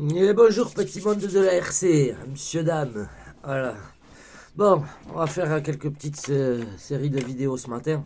Et bonjour petit monde de la RC, monsieur, dame. Voilà. Bon, on va faire quelques petites séries de vidéos ce matin.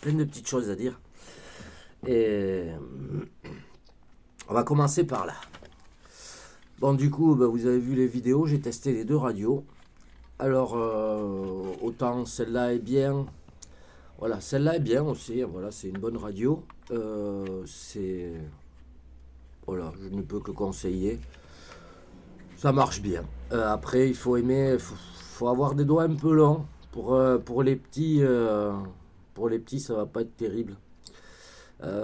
Plein de petites choses à dire. Et on va commencer par là. Bon, du coup, vous avez vu les vidéos, j'ai testé les deux radios. Alors, autant celle-là est bien. Voilà, celle-là est bien aussi. Voilà, c'est une bonne radio. C'est. Voilà, je ne peux que conseiller. Ça marche bien. Après, il faut aimer, faut avoir des doigts un peu longs. Pour les petits, ça va pas être terrible.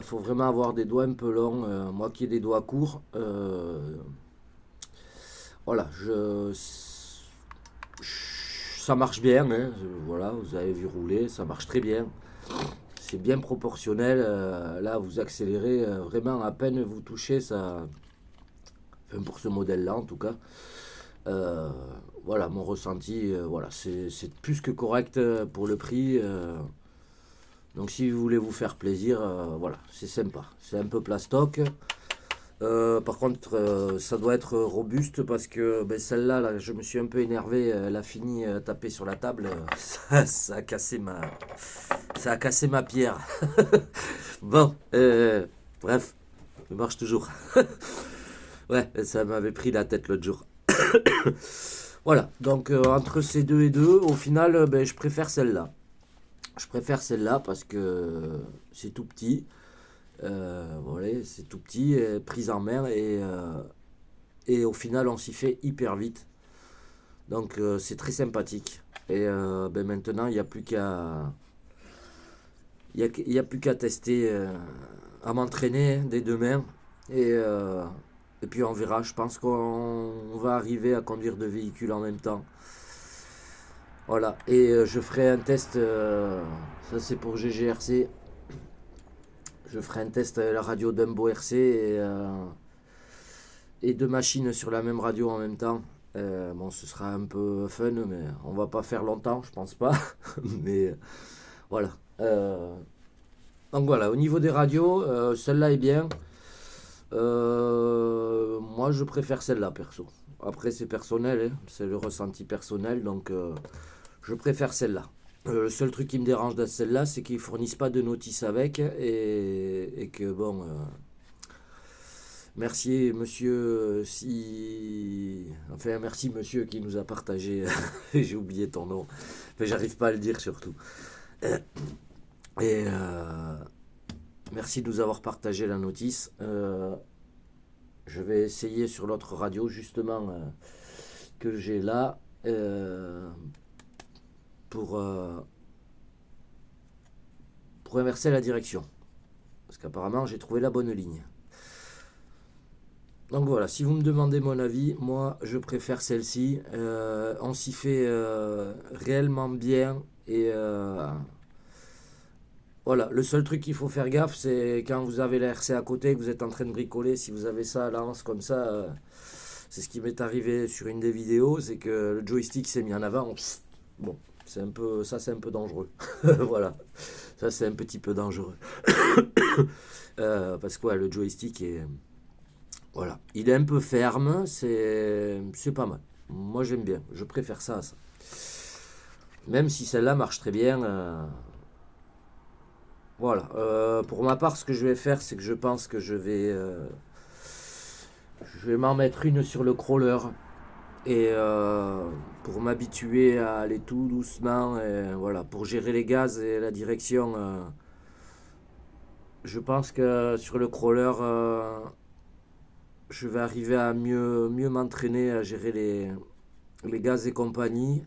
Faut vraiment avoir des doigts un peu longs. Moi qui ai des doigts courts, voilà, ça marche bien. Hein. Voilà, vous avez vu rouler, ça marche très bien. C'est bien proportionnel. Là, vous accélérez vraiment à peine vous touchez ça. Enfin, pour ce modèle-là, en tout cas. Euh, voilà, mon ressenti, voilà, c'est plus que correct pour le prix. Donc si vous voulez vous faire plaisir, voilà, c'est sympa. C'est un peu plastoc. Par contre, ça doit être robuste parce que celle-là, là, je me suis un peu énervé. Elle a fini taper sur la table. Ça a cassé ma pierre. Bon, bref, ça marche toujours. Ouais, ça m'avait pris la tête l'autre jour. Voilà, donc entre ces deux et deux, au final, je préfère celle-là. Je préfère celle-là parce que c'est tout petit. Voilà, c'est tout petit, prise en main et au final, on s'y fait hyper vite. Donc c'est très sympathique. Et maintenant, il n'y a plus qu'à il y a plus qu'à tester, à m'entraîner dès demain. Et, euh, et puis on verra. Je pense qu'on va arriver à conduire deux véhicules en même temps. Voilà, et je ferai un test, ça c'est pour GGRC, je ferai un test à la radio Dumbo RC et deux machines sur la même radio en même temps. Bon, ce sera un peu fun, mais on va pas faire longtemps, je pense pas. Mais voilà. Donc voilà, au niveau des radios, celle-là est bien. Moi, je préfère celle-là, perso. Après, c'est personnel, hein, c'est le ressenti personnel, donc je préfère celle-là. Le seul truc qui me dérange dans celle-là, c'est qu'ils fournissent pas de notice avec et que bon, merci monsieur, si, enfin merci monsieur qui nous a partagé, j'ai oublié ton nom, mais j'arrive pas à le dire surtout. Et merci de nous avoir partagé la notice. Je vais essayer sur l'autre radio justement que j'ai là pour, euh, pour inverser la direction. Parce qu'apparemment j'ai trouvé la bonne ligne. Donc voilà, si vous me demandez mon avis, moi je préfère celle-ci. On s'y fait réellement bien et voilà, le seul truc qu'il faut faire gaffe, c'est quand vous avez la RC à côté, que vous êtes en train de bricoler, si vous avez ça à la hanche comme ça, c'est ce qui m'est arrivé sur une des vidéos, c'est que le joystick s'est mis en avant. Bon, c'est un peu, ça c'est un peu dangereux. Voilà, ça c'est un petit peu dangereux. Parce que ouais, le joystick est, voilà, il est un peu ferme, c'est pas mal. Moi j'aime bien, je préfère ça à ça. Même si celle-là marche très bien. Voilà. Pour ma part, ce que je vais faire, c'est que je pense que je vais m'en mettre une sur le crawler et pour m'habituer à aller tout doucement et voilà, pour gérer les gaz et la direction. Je pense que sur le crawler, je vais arriver à mieux m'entraîner à gérer les gaz et compagnie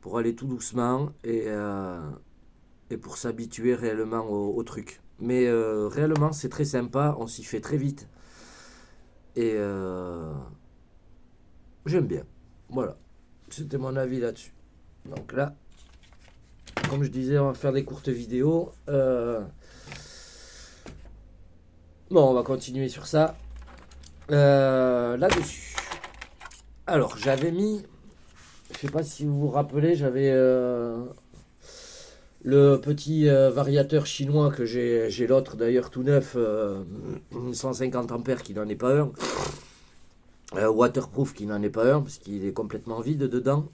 pour aller tout doucement et pour s'habituer réellement au truc. Mais réellement, c'est très sympa, on s'y fait très vite. Et j'aime bien. Voilà. C'était mon avis là-dessus. Donc là, comme je disais, on va faire des courtes vidéos. Bon, on va continuer sur ça. Là-dessus. Alors, j'avais mis. Je sais pas si vous vous rappelez, j'avais le petit variateur chinois que j'ai l'autre d'ailleurs tout neuf, 150 ampères qui n'en est pas un. Waterproof qui n'en est pas un parce qu'il est complètement vide dedans.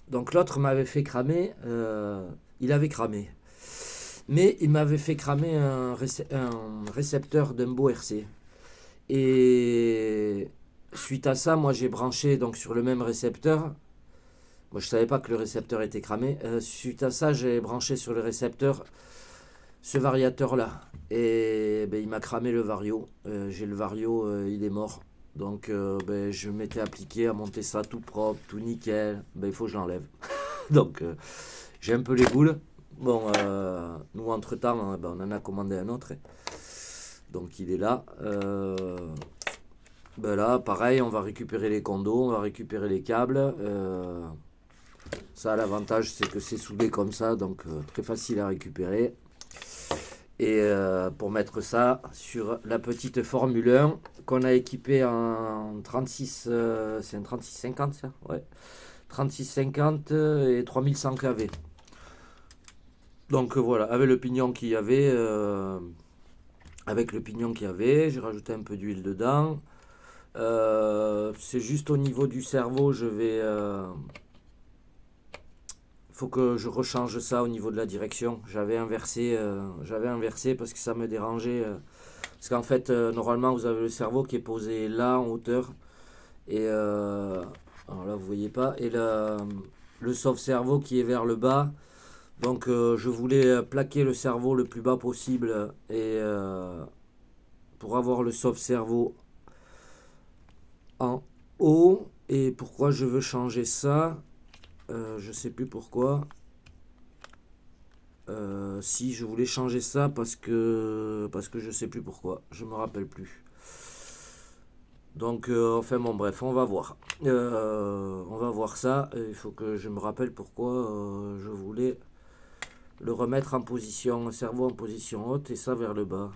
Donc l'autre m'avait fait cramer, il avait cramé. Mais il m'avait fait cramer un récepteur d'Umbo RC. Et suite à ça, moi j'ai branché donc sur le même récepteur. Moi je savais pas que le récepteur était cramé. Suite à ça, j'ai branché sur le récepteur ce variateur là. Et ben, il m'a cramé le vario. J'ai le vario, il est mort. Donc ben, je m'étais appliqué à monter ça tout propre, tout nickel. Ben, il faut que je l'enlève. Donc j'ai un peu les boules. Bon, nous entre-temps, ben, on en a commandé un autre. Donc il est là. Ben là, pareil, on va récupérer les condos, on va récupérer les câbles. Ça, l'avantage, c'est que c'est soudé comme ça, donc très facile à récupérer. Et pour mettre ça sur la petite Formule 1 qu'on a équipée en 36, c'est un 3650 ça? Ouais. 3650 et 3100 kV. Donc voilà, avec le pignon qu'il y avait, j'ai rajouté un peu d'huile dedans. C'est juste au niveau du cerveau, faut que je rechange ça au niveau de la direction. J'avais inversé parce que ça me dérangeait. Parce qu'en fait, normalement, vous avez le cerveau qui est posé là en hauteur. Et alors là, vous voyez pas. Et le sauve-cerveau qui est vers le bas. Donc, je voulais plaquer le cerveau le plus bas possible. Et pour avoir le sauve-cerveau en haut. Et pourquoi je veux changer ça? Je sais plus pourquoi. Si je voulais changer ça parce que je sais plus pourquoi, je me rappelle plus. Donc enfin bon bref, on va voir. On va voir ça. Il faut que je me rappelle pourquoi je voulais le remettre en position cerveau en position haute et ça vers le bas.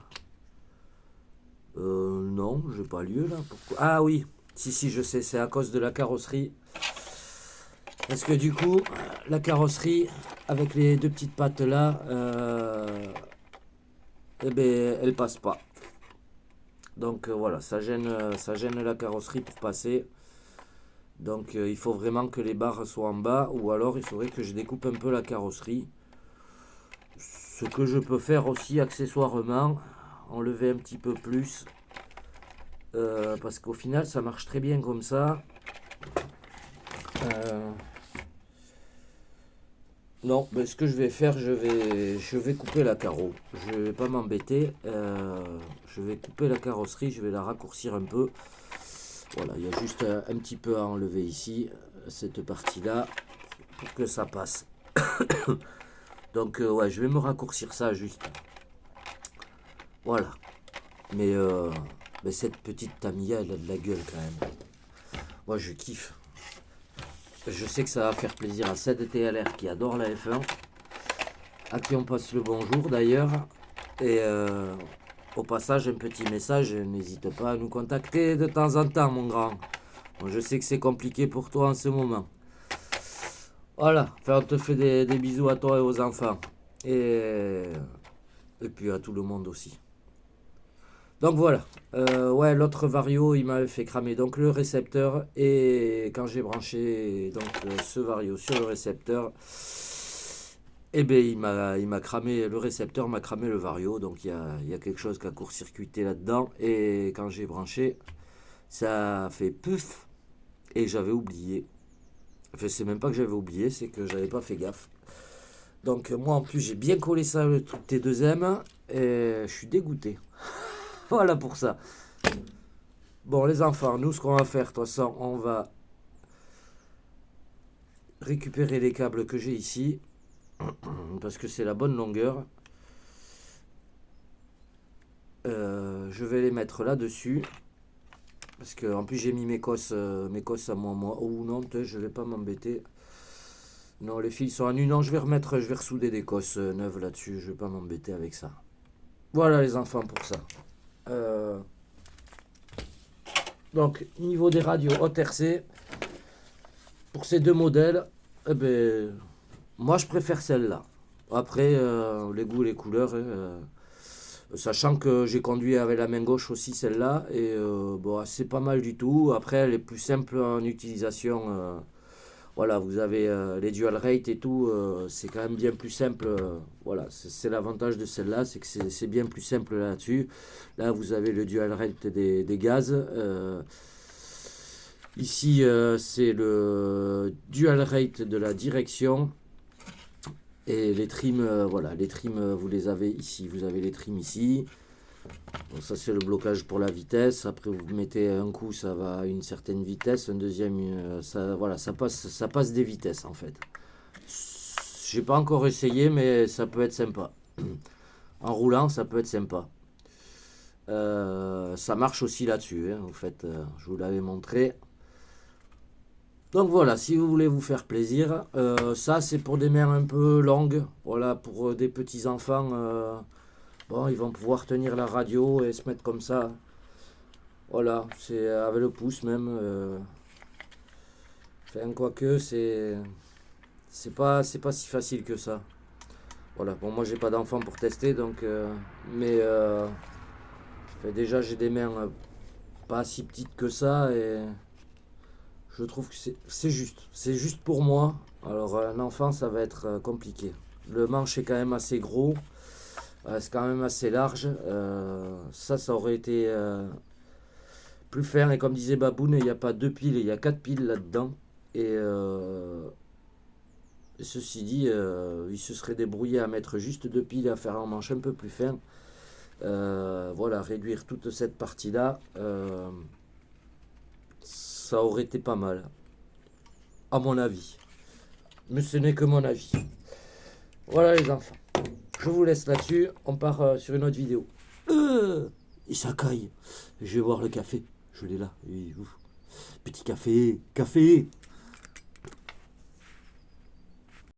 Non, j'ai pas lieu là. Pourquoi? Ah oui, si je sais, c'est à cause de la carrosserie. Parce que du coup, la carrosserie, avec les deux petites pattes là, eh ben, elle passe pas. Donc voilà, ça gêne la carrosserie pour passer. Donc il faut vraiment que les barres soient en bas, ou alors il faudrait que je découpe un peu la carrosserie. Ce que je peux faire aussi accessoirement, enlever un petit peu plus. Parce qu'au final, ça marche très bien comme ça. Non, ben, ce que je vais faire, je vais couper la carreau. Je vais pas m'embêter. Je vais couper la carrosserie, je vais la raccourcir un peu. Voilà, il y a juste un petit peu à enlever ici, cette partie-là, pour que ça passe. Donc ouais, je vais me raccourcir ça juste. Voilà. Mais cette petite Tamiya, elle a de la gueule quand même. Moi, je kiffe. Je sais que ça va faire plaisir à CEDTLR qui adore la F1, à qui on passe le bonjour d'ailleurs. Et au passage, un petit message, n'hésite pas à nous contacter de temps en temps, mon grand. Bon, je sais que c'est compliqué pour toi en ce moment. Voilà, enfin, on te fait des bisous à toi et aux enfants. Et puis à tout le monde aussi. Donc voilà, ouais, l'autre vario, il m'avait fait cramer donc le récepteur. Et quand j'ai branché donc ce vario sur le récepteur, eh ben il m'a cramé, le récepteur m'a cramé le vario. Donc il y a quelque chose qui a court-circuité là-dedans. Et quand j'ai branché, ça a fait puff. Et j'avais oublié. Enfin, c'est même pas que j'avais oublié, c'est que j'avais pas fait gaffe. Donc moi en plus j'ai bien collé ça le truc T2M et je suis dégoûté. Voilà pour ça. Bon les enfants, nous ce qu'on va faire, de toute façon, on va récupérer les câbles que j'ai ici. Parce que c'est la bonne longueur. Je vais les mettre là-dessus. Parce que en plus j'ai mis mes cosses à moi. Oh non, je vais pas m'embêter. Non, les fils sont à nu. Non, je vais ressouder des cosses neuves là-dessus. Je vais pas m'embêter avec ça. Voilà les enfants pour ça. Donc, niveau des radios haute RC, pour ces deux modèles, eh ben, moi je préfère celle-là. Après, les goûts, les couleurs, Sachant que j'ai conduit avec la main gauche aussi celle-là, et bon, c'est pas mal du tout. Après, elle est plus simple en utilisation. Voilà, vous avez les dual rate et tout, c'est quand même bien plus simple. Voilà, c'est l'avantage de celle-là, c'est que c'est bien plus simple là-dessus. Là, vous avez le dual rate des gaz. Ici, c'est le dual rate de la direction. Et les trims, voilà, les trims, vous les avez ici. Vous avez les trims ici. Bon, ça, c'est le blocage pour la vitesse. Après, vous mettez un coup, ça va à une certaine vitesse. Un deuxième, ça, voilà, ça passe des vitesses, en fait. J'ai pas encore essayé, mais ça peut être sympa. En roulant, ça peut être sympa. Ça marche aussi là-dessus, hein, en fait. Je vous l'avais montré. Donc voilà, si vous voulez vous faire plaisir, ça c'est pour des mers un peu longues, voilà, pour des petits enfants, bon, ils vont pouvoir tenir la radio et se mettre comme ça, voilà, c'est avec le pouce même, enfin quoique c'est pas si facile que ça, voilà, bon moi j'ai pas d'enfant pour tester donc, mais enfin, déjà j'ai des mains pas si petites que ça et je trouve que c'est juste pour moi. Alors un enfant, ça va être compliqué. Le manche est quand même assez gros, c'est quand même assez large. Ça aurait été plus fin. Et comme disait Baboun, il n'y a pas deux piles, il y a quatre piles là-dedans. Et ceci dit, il se serait débrouillé à mettre juste deux piles et à faire un manche un peu plus fin. Voilà, réduire toute cette partie-là. Ça aurait été pas mal, à mon avis. Mais ce n'est que mon avis. Voilà les enfants. Je vous laisse là-dessus. On part sur une autre vidéo. Et ça caille. Je vais boire le café. Je l'ai là. Et, petit café. Café.